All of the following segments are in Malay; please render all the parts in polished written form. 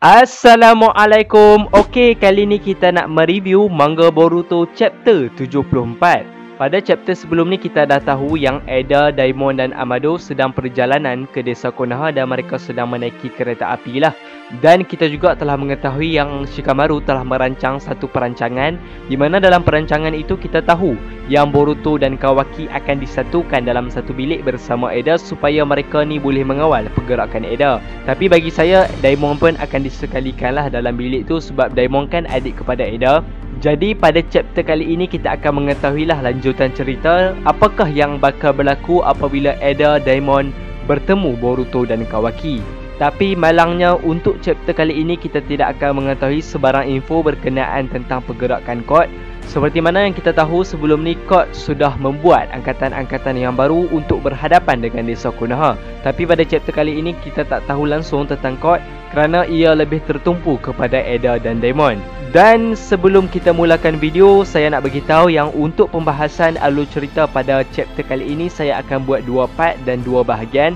Assalamualaikum. Okey, kali ni kita nak mereview manga Boruto chapter 74. Pada chapter sebelum ni kita dah tahu yang Eda, Daimon dan Amado sedang perjalanan ke desa Konoha dan mereka sedang menaiki kereta api lah. Dan kita juga telah mengetahui yang Shikamaru telah merancang satu perancangan di mana dalam perancangan itu kita tahu yang Boruto dan Kawaki akan disatukan dalam satu bilik bersama Eda supaya mereka ni boleh mengawal pergerakan Eda. Tapi bagi saya, Daimon pun akan disekalikan lah dalam bilik tu sebab Daimon kan adik kepada Eda. Jadi pada chapter kali ini kita akan mengetahuilah lanjutan cerita apakah yang bakal berlaku apabila Eda, Daimon bertemu Boruto dan Kawaki. Tapi malangnya untuk chapter kali ini kita tidak akan mengetahui sebarang info berkenaan tentang pergerakan Code. Seperti mana yang kita tahu sebelum ni Code sudah membuat angkatan-angkatan yang baru untuk berhadapan dengan desa Konoha. Tapi pada chapter kali ini kita tak tahu langsung tentang Code kerana ia lebih tertumpu kepada Eda dan Daimon. Dan sebelum kita mulakan video, saya nak beritahu yang untuk pembahasan alur cerita pada chapter kali ini saya akan buat 2 part dan 2 bahagian.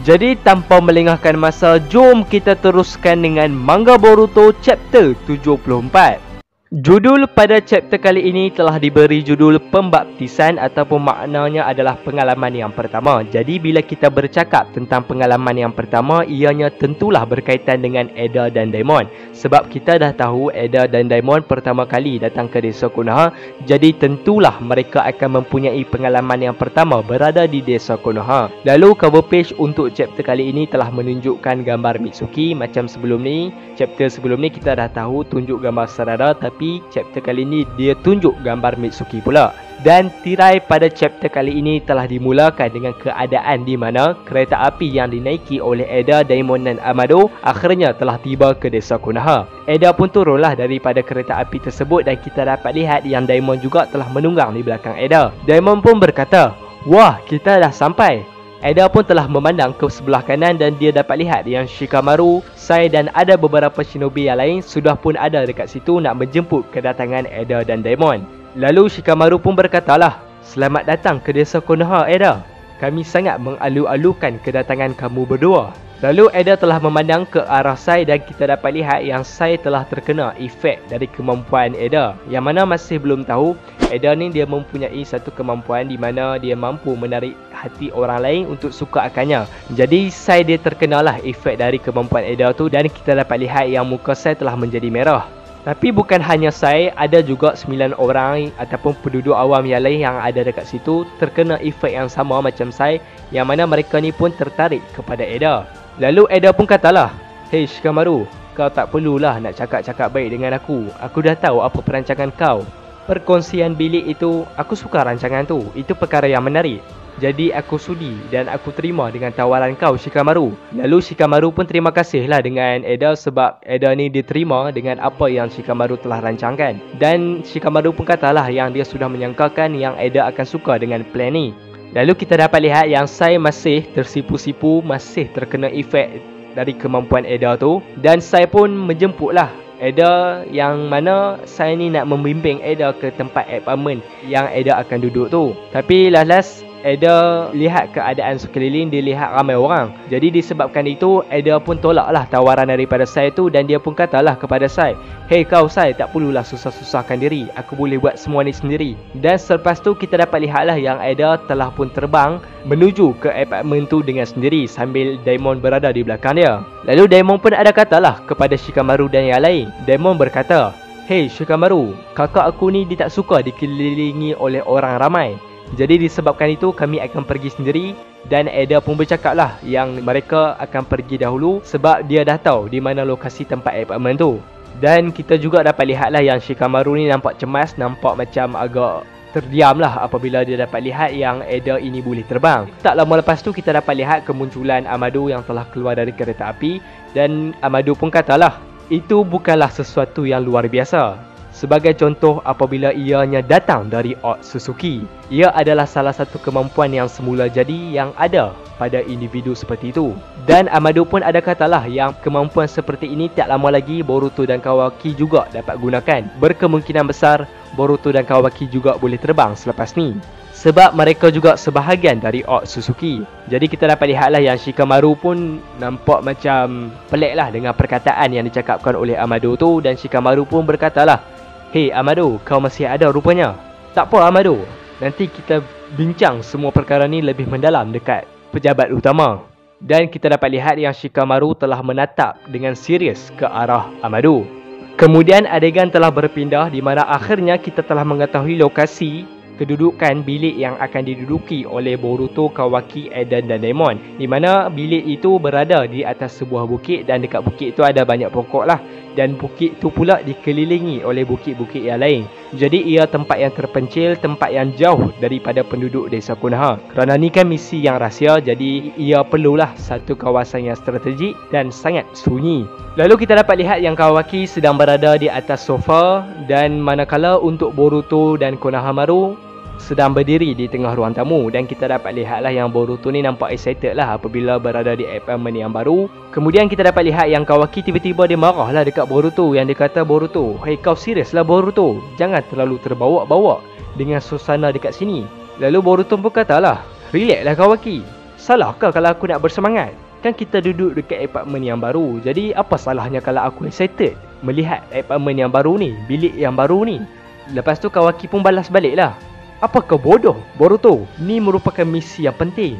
Jadi tanpa melengahkan masa, jom kita teruskan dengan manga Boruto chapter 74. Judul pada chapter kali ini telah diberi judul pembaptisan ataupun maknanya adalah pengalaman yang pertama. Jadi bila kita bercakap tentang pengalaman yang pertama, ianya tentulah berkaitan dengan Eda dan Daimon. Sebab kita dah tahu Eda dan Daimon pertama kali datang ke desa Konoha. Jadi tentulah mereka akan mempunyai pengalaman yang pertama berada di desa Konoha. Lalu cover page untuk chapter kali ini telah menunjukkan gambar Mitsuki. Macam sebelum ni, chapter sebelum ni kita dah tahu tunjuk gambar Sarada, tapi chapter kali ini dia tunjuk gambar Mitsuki pula. Dan tirai pada chapter kali ini telah dimulakan dengan keadaan di mana kereta api yang dinaiki oleh Eda, Daimon dan Amado akhirnya telah tiba ke desa Konoha. Eda pun turunlah daripada kereta api tersebut dan kita dapat lihat yang Daimon juga telah menunggang di belakang Eda. Daimon pun berkata, "Wah, kita dah sampai." Eda pun telah memandang ke sebelah kanan dan dia dapat lihat yang Shikamaru, Sai dan ada beberapa shinobi yang lain sudah pun ada dekat situ nak menjemput kedatangan Eda dan Daimon. Lalu Shikamaru pun berkatalah, "Selamat datang ke desa Konoha, Eda. Kami sangat mengalu-alukan kedatangan kamu berdua." Lalu Eda telah memandang ke arah Sai dan kita dapat lihat yang Sai telah terkena efek dari kemampuan Eda. Yang mana masih belum tahu, Eda ni dia mempunyai satu kemampuan di mana dia mampu menarik hati orang lain untuk suka akannya. Jadi Sai dia terkenalah efek dari kemampuan Eda tu dan kita dapat lihat yang muka Sai telah menjadi merah. Tapi bukan hanya Sai, ada juga 9 orang ataupun penduduk awam yang lain yang ada dekat situ terkena efek yang sama macam Sai, yang mana mereka ni pun tertarik kepada Eda. Lalu Eda pun katalah, "Hei Shikamaru, kau tak perlulah nak cakap-cakap baik dengan aku. Aku dah tahu apa perancangan kau. Perkongsian bilik itu, aku suka rancangan tu. Itu perkara yang menarik. Jadi aku sudi dan aku terima dengan tawaran kau, Shikamaru." Lalu Shikamaru pun terima kasihlah dengan Eda sebab Eda ni diterima dengan apa yang Shikamaru telah rancangkan. Dan Shikamaru pun katalah yang dia sudah menyangkakan yang Eda akan suka dengan plan ni. Lalu kita dapat lihat yang Sai masih tersipu-sipu, masih terkena efek dari kemampuan Eda tu. Dan Sai pun menjemputlah Eda, yang mana Sai ni nak membimbing Eda ke tempat apartment yang Eda akan duduk tu. Tapi last Eda lihat keadaan sekeliling, dia lihat ramai orang. Jadi disebabkan itu Eda pun tolaklah tawaran daripada Sai tu dan dia pun katalah kepada Sai, "Hei kau Sai, tak perlulah susah-susahkan diri. Aku boleh buat semua ni sendiri." Dan selepas tu kita dapat lihatlah yang Eda telah pun terbang menuju ke apartment tu dengan sendiri sambil Daimon berada di belakang dia. Lalu Daimon pun ada katalah kepada Shikamaru dan yang lain. Daimon berkata, "Hei Shikamaru, kakak aku ni dia tak suka dikelilingi oleh orang ramai. Jadi disebabkan itu kami akan pergi sendiri." Dan Eda pun bercakaplah yang mereka akan pergi dahulu sebab dia dah tahu di mana lokasi tempat apartment tu. Dan kita juga dapat lihatlah yang Shikamaru ni nampak cemas, nampak macam agak terdiam lah apabila dia dapat lihat yang Eda ini boleh terbang. Tak lama lepas tu kita dapat lihat kemunculan Amado yang telah keluar dari kereta api. Dan Amado pun katalah, "Itu bukanlah sesuatu yang luar biasa. Sebagai contoh, apabila ianya datang dari Otsutsuki, ia adalah salah satu kemampuan yang semula jadi yang ada pada individu seperti itu." Dan Amado pun ada katalah yang kemampuan seperti ini tak lama lagi Boruto dan Kawaki juga dapat gunakan. Berkemungkinan besar Boruto dan Kawaki juga boleh terbang selepas ni. sebab mereka juga sebahagian dari Otsutsuki. Jadi kita dapat lihatlah yang Shikamaru pun nampak macam pelik lah dengan perkataan yang dicakapkan oleh Amado tu. Dan Shikamaru pun berkatalah, "Hey Amado, kau masih ada rupanya. Tak apa Amado, nanti kita bincang semua perkara ni lebih mendalam dekat pejabat utama." Dan kita dapat lihat yang Shikamaru telah menatap dengan serius ke arah Amado. Kemudian adegan telah berpindah di mana akhirnya kita telah mengetahui lokasi kedudukan bilik yang akan diduduki oleh Boruto, Kawaki, Eden dan Daimon, di mana bilik itu berada di atas sebuah bukit dan dekat bukit itu ada banyak pokok lah, dan bukit itu pula dikelilingi oleh bukit-bukit yang lain. Jadi ia tempat yang terpencil, tempat yang jauh daripada penduduk desa Konoha. Kerana ni kan misi yang rahsia, jadi ia perlulah satu kawasan yang strategik dan sangat sunyi. Lalu kita dapat lihat yang Kawaki sedang berada di atas sofa, dan manakala untuk Boruto dan Konohamaru sedang berdiri di tengah ruang tamu. Dan kita dapat lihatlah yang Boruto ni nampak excited lah apabila berada di apartment yang baru. Kemudian kita dapat lihat yang Kawaki tiba-tiba dia marah lah dekat Boruto, yang dia kata, "Boruto, hey kau serius lah Boruto, jangan terlalu terbawa-bawa dengan suasana dekat sini." Lalu Boruto pun katalah, "Relax lah Kawaki, salahkah kalau aku nak bersemangat? Kan kita duduk dekat apartment yang baru, jadi apa salahnya kalau aku excited melihat apartment yang baru ni, bilik yang baru ni?" Lepas tu Kawaki pun balas balik lah, "Apa kau bodoh Boruto? Ni merupakan misi yang penting.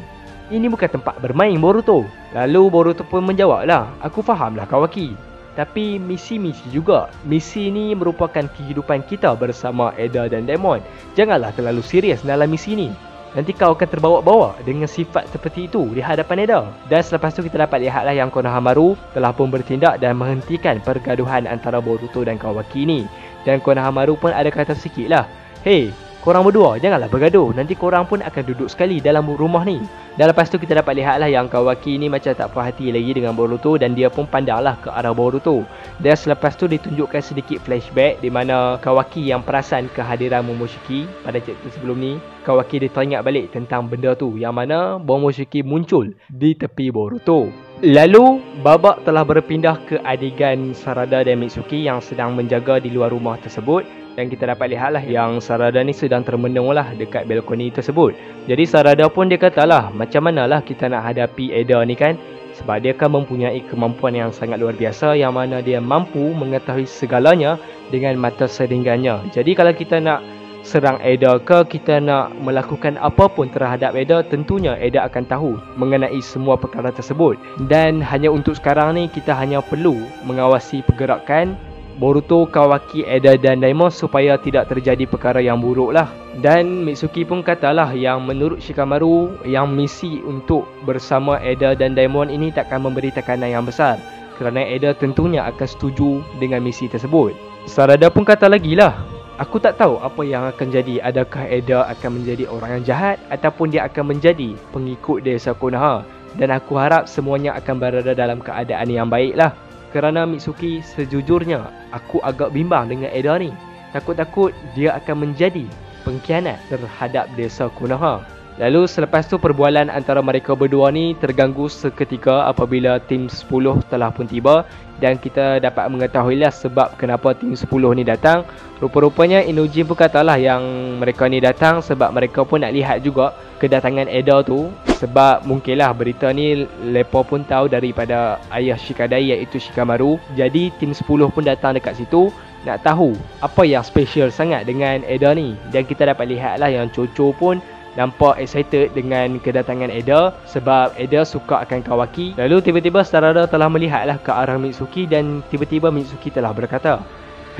Ini bukan tempat bermain Boruto." Lalu Boruto pun menjawab lah, "Aku fahamlah Kawaki, tapi misi-misi juga. Misi ni merupakan kehidupan kita bersama Eda dan Daimon. Janganlah terlalu serius dalam misi ni. Nanti kau akan terbawa-bawa dengan sifat seperti itu di hadapan Eda." Dan selepas tu kita dapat lihatlah yang Konohamaru telah pun bertindak dan menghentikan pergaduhan antara Boruto dan Kawaki ni. Dan Konohamaru pun ada kata sikit lah, "Hey, korang berdua janganlah bergaduh, nanti korang pun akan duduk sekali dalam rumah ni." Dan lepas tu kita dapat lihatlah yang Kawaki ni macam tak puas hati lagi dengan Boruto, dan dia pun pandanglah ke arah Boruto. Dan selepas tu ditunjukkan sedikit flashback di mana Kawaki yang perasan kehadiran Momoshiki pada chapter sebelum ni. Kawaki dia teringat balik tentang benda tu, yang mana Momoshiki muncul di tepi Boruto. Lalu babak telah berpindah ke adegan Sarada dan Mitsuki yang sedang menjaga di luar rumah tersebut. Dan kita dapat lihatlah yang Sarada ni sedang termenung lah dekat balkoni tersebut. Jadi Sarada pun dia katalah, macam manalah kita nak hadapi Eda ni kan, sebab dia kan mempunyai kemampuan yang sangat luar biasa, yang mana dia mampu mengetahui segalanya dengan mata seringgannya. Jadi kalau kita nak serang Eda ke, kita nak melakukan apapun terhadap Eda, tentunya Eda akan tahu mengenai semua perkara tersebut. Dan hanya untuk sekarang ni kita hanya perlu mengawasi pergerakan Boruto, Kawaki, Eda dan Daimon supaya tidak terjadi perkara yang buruk lah. Dan Mitsuki pun katalah yang menurut Shikamaru, yang misi untuk bersama Eda dan Daimon ini takkan memberi tekanan yang besar, kerana Eda tentunya akan setuju dengan misi tersebut. Sarada pun kata lagi lah, "Aku tak tahu apa yang akan jadi. Adakah Eda akan menjadi orang yang jahat ataupun dia akan menjadi pengikut desa Konoha. Dan aku harap semuanya akan berada dalam keadaan yang baik lah. Kerana Mitsuki, sejujurnya aku agak bimbang dengan Eda ni. Takut-takut dia akan menjadi pengkhianat terhadap desa Konoha." Lalu selepas tu perbualan antara mereka berdua ni terganggu seketika apabila tim 10 telah pun tiba. Dan kita dapat mengetahuilah sebab kenapa tim 10 ni datang. Rupa-rupanya Inojin pun katalah yang mereka ni datang sebab mereka pun nak lihat juga kedatangan Eda tu. Sebab mungkinlah berita ni mereka pun tahu daripada ayah Shikadai iaitu Shikamaru. Jadi tim 10 pun datang dekat situ nak tahu apa yang special sangat dengan Eda ni. Dan kita dapat lihatlah yang Chocho pun nampak excited dengan kedatangan Eda sebab Eda suka akan Kawaki. Lalu tiba-tiba Sarada telah melihatlah ke arah Mitsuki, dan tiba-tiba Mitsuki telah berkata,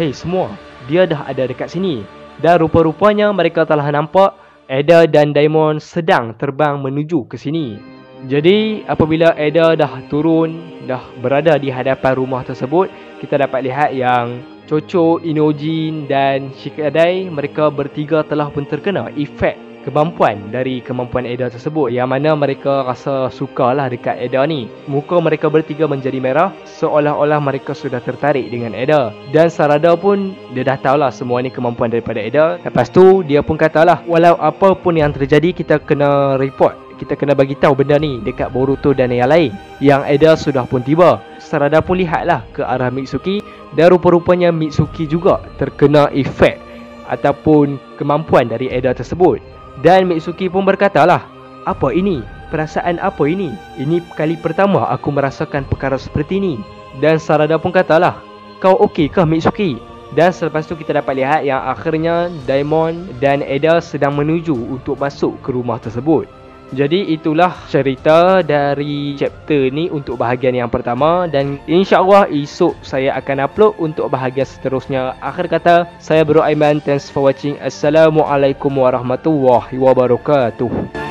"Hei semua, dia dah ada dekat sini." Dan rupa-rupanya mereka telah nampak Eda dan Daimon sedang terbang menuju ke sini. Jadi apabila Eda dah turun, dah berada di hadapan rumah tersebut, kita dapat lihat yang Chocho, Inojin dan Shikadai, mereka bertiga telah pun terkena efek kemampuan dari kemampuan Eda tersebut, yang mana mereka rasa sukalah dekat Eda ni. Muka mereka bertiga menjadi merah seolah-olah mereka sudah tertarik dengan Eda. Dan Sarada pun dia dah tahulah semua ni kemampuan daripada Eda. Lepas tu dia pun katalah, walau apa pun yang terjadi kita kena report, kita kena bagi tahu benda ni dekat Boruto dan yang lain. Yang Eda sudah pun tiba. Sarada pun lihatlah ke arah Mitsuki, dan rupa-rupanya Mitsuki juga terkena efek ataupun kemampuan dari Eda tersebut. Dan Mitsuki pun berkatalah, "Apa ini? Perasaan apa ini? Ini kali pertama aku merasakan perkara seperti ini." Dan Sarada pun katalah, "Kau okey kah Mitsuki?" Dan selepas tu kita dapat lihat yang akhirnya Daimon dan Eda sedang menuju untuk masuk ke rumah tersebut. Jadi itulah cerita dari chapter ni untuk bahagian yang pertama, dan insyaAllah esok saya akan upload untuk bahagian seterusnya. Akhir kata, saya Bro Aiman. Thanks for watching. Assalamualaikum warahmatullahi wabarakatuh.